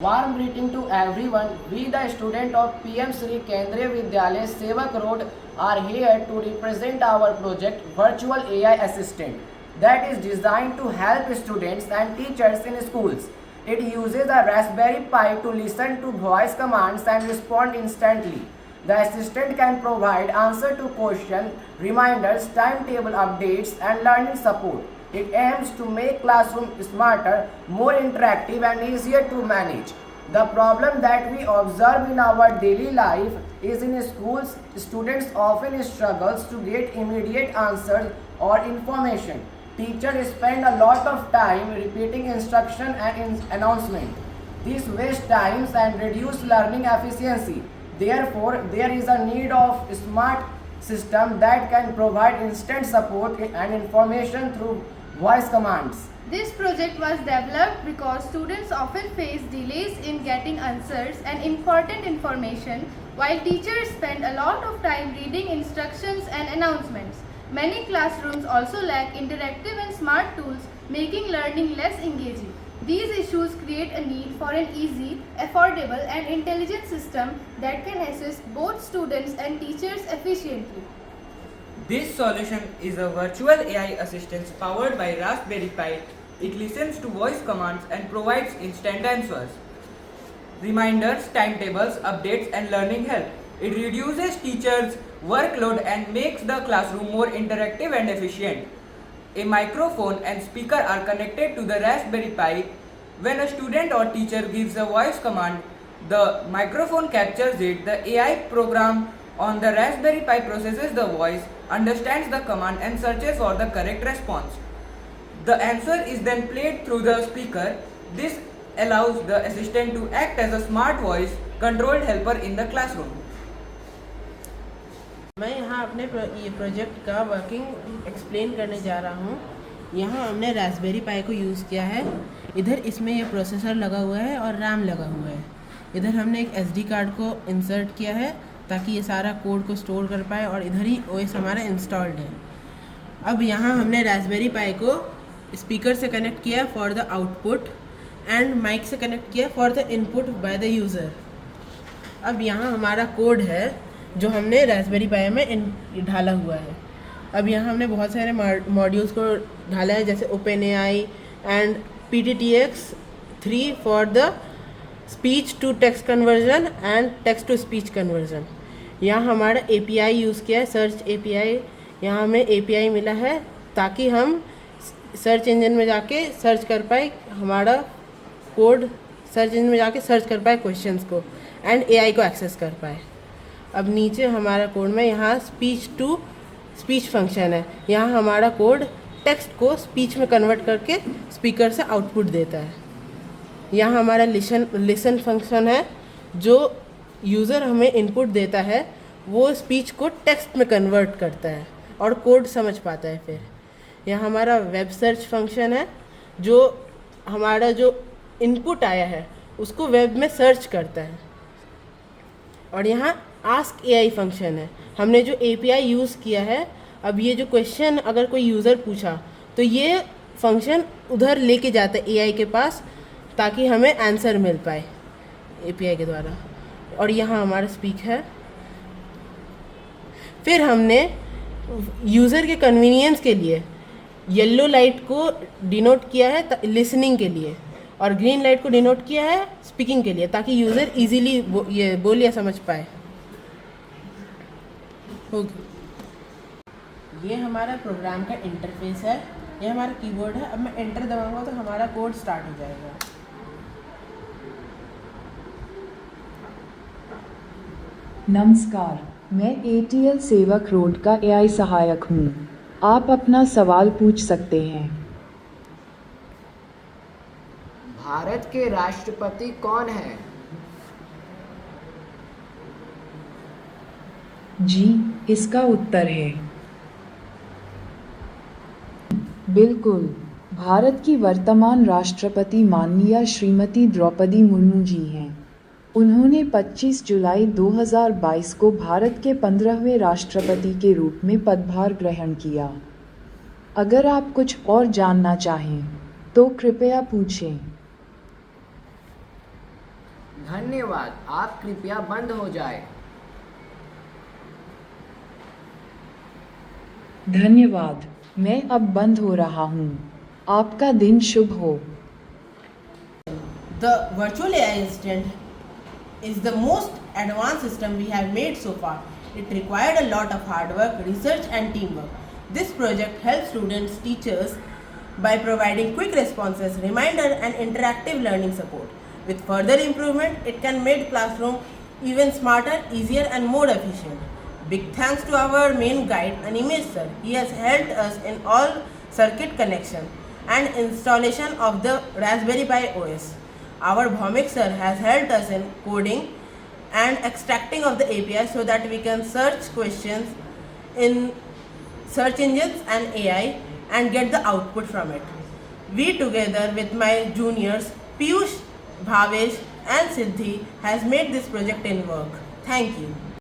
Warm greeting to everyone. We, the student of PM Sri Kendriya Vidyalaya Sevak Road, are here to represent our project Virtual AI Assistant that is designed to help students and teachers in schools. It uses a Raspberry Pi to listen to voice commands and respond instantly. The assistant can provide answer to questions, reminders, timetable updates, and learning support. It aims to make classroom smarter, more interactive, and easier to manage. The problem that we observe in our daily life is in schools, students often struggles to get immediate answers or information. Teachers spend a lot of time repeating instruction and announcement. This wastes times and reduce learning efficiency. Therefore, there is a need of smart system that can provide instant support and information through voice commands. This project was developed because students often face delays in getting answers and important information, while teachers spend a lot of time reading instructions and announcements. Many classrooms also lack interactive and smart tools, making learning less engaging. These issues create a need for an easy, affordable, and intelligent system that can assist both students and teachers efficiently. This solution is a virtual AI assistant powered by Raspberry Pi. It listens to voice commands and provides instant answers, reminders, timetables, updates, and learning help. It reduces teachers' workload and makes the classroom more interactive and efficient. A microphone and speaker are connected to the Raspberry Pi. When a student or teacher gives a voice command, the microphone captures it. The AI program on the Raspberry Pi processes the voice, understands the command, and searches for the correct response. The answer is then played through the speaker. This allows the assistant to act as a smart voice controlled helper in the classroom. मैं यहाँ अपने ये project का working explain करने जा रहा हूँ। यहाँ हमने रास्पबेरी पाई को यूज़ किया है। इधर इसमें ये प्रोसेसर लगा हुआ है और रैम लगा हुआ है। इधर हमने एक SD कार्ड को इंसर्ट किया है ताकि ये सारा कोड को स्टोर कर पाए, और इधर ही OS हमारा इंस्टॉल्ड है। अब यहाँ हमने रास्पबेरी पाई को स्पीकर से कनेक्ट किया for the output and mic से कनेक्ट किया for the input by the user. अब यहाँ हमारा कोड है जो हमने रास्पबेरी पाई में ढाला हुआ है। अब यहाँ हमने बहुत सारे मॉड्यूल्स को ढाला है, जैसे OpenAI and PTTX3 for the speech to text conversion and text to speech conversion. यहाँ हमारा API यूज़ किया है, सर्च API। यहाँ हमें API मिला है ताकि हम सर्च इंजन में जाके सर्च कर पाए, हमारा कोड सर्च इंजन में जाके सर्च कर पाए क्वेश्चंस को, एंड AI को एक्सेस कर पाए। अब नीचे हमारा कोड में यहाँ स्पीच टू स्पीच फंक्शन है। यहाँ हमारा कोड टेक्स्ट को स्पीच में कन्वर्ट करके स्पीकर से आउटपुट देता है। यहाँ हमारा लिसन फंक्शन है, जो यूज़र हमें इनपुट देता है वो स्पीच को टेक्स्ट में कन्वर्ट करता है और कोड समझ पाता है। फिर यहाँ हमारा वेब सर्च फंक्शन है, जो हमारा जो इनपुट आया है उसको वेब में सर्च करता है। और यहाँ आस्क AI फंक्शन है। हमने जो API यूज़ किया है, अब ये जो क्वेश्चन अगर कोई यूज़र पूछा तो ये फंक्शन उधर लेके जाता है AI के पास ताकि हमें आंसर मिल पाए API के द्वारा। और यहाँ हमारा स्पीक है। फिर हमने यूज़र के कन्वीनियंस के लिए येलो लाइट को डिनोट किया है लिसनिंग के लिए, और ग्रीन लाइट को डिनोट किया है स्पीकिंग के लिए, ताकि यूज़र इजीली ये बोल या समझ पाए। ये हमारा प्रोग्राम का इंटरफेस है, ये हमारा कीबोर्ड है। अब मैं एंटर दबाऊंगा तो हमारा कोड स्टार्ट हो जाएगा। नमस्कार, मैं ATL सेवक रोड का AI सहायक हूँ। आप अपना सवाल पूछ सकते हैं। भारत के राष्ट्रपति कौन हैं? जी, इसका उत्तर है बिल्कुल। भारत की वर्तमान राष्ट्रपति माननीय श्रीमती द्रौपदी मुर्मू जी हैं। उन्होंने 25 जुलाई 2022 को भारत के 15वें राष्ट्रपति के रूप में पदभार ग्रहण किया। अगर आप कुछ और जानना चाहें तो कृपया पूछें। धन्यवाद। आप कृपया बंद हो जाए। धन्यवाद। मैं अब बंद हो रहा हूँ। आपका दिन शुभ हो। The virtual AI assistant is the most advanced system we have made so far. It required a lot of hard work, research and teamwork. This project helps students, teachers by providing quick responses, reminder and interactive learning support. With further improvement, it can make classroom even smarter, easier and more efficient. Big thanks to our main guide, Animesh sir. He has helped us in all circuit connection and installation of the Raspberry Pi OS. Our Bhaumik sir has helped us in coding and extracting of the API so that we can search questions in search engines and AI and get the output from it. We together with my juniors Piyush, Bhavesh and Siddhi has made this project in work. Thank you.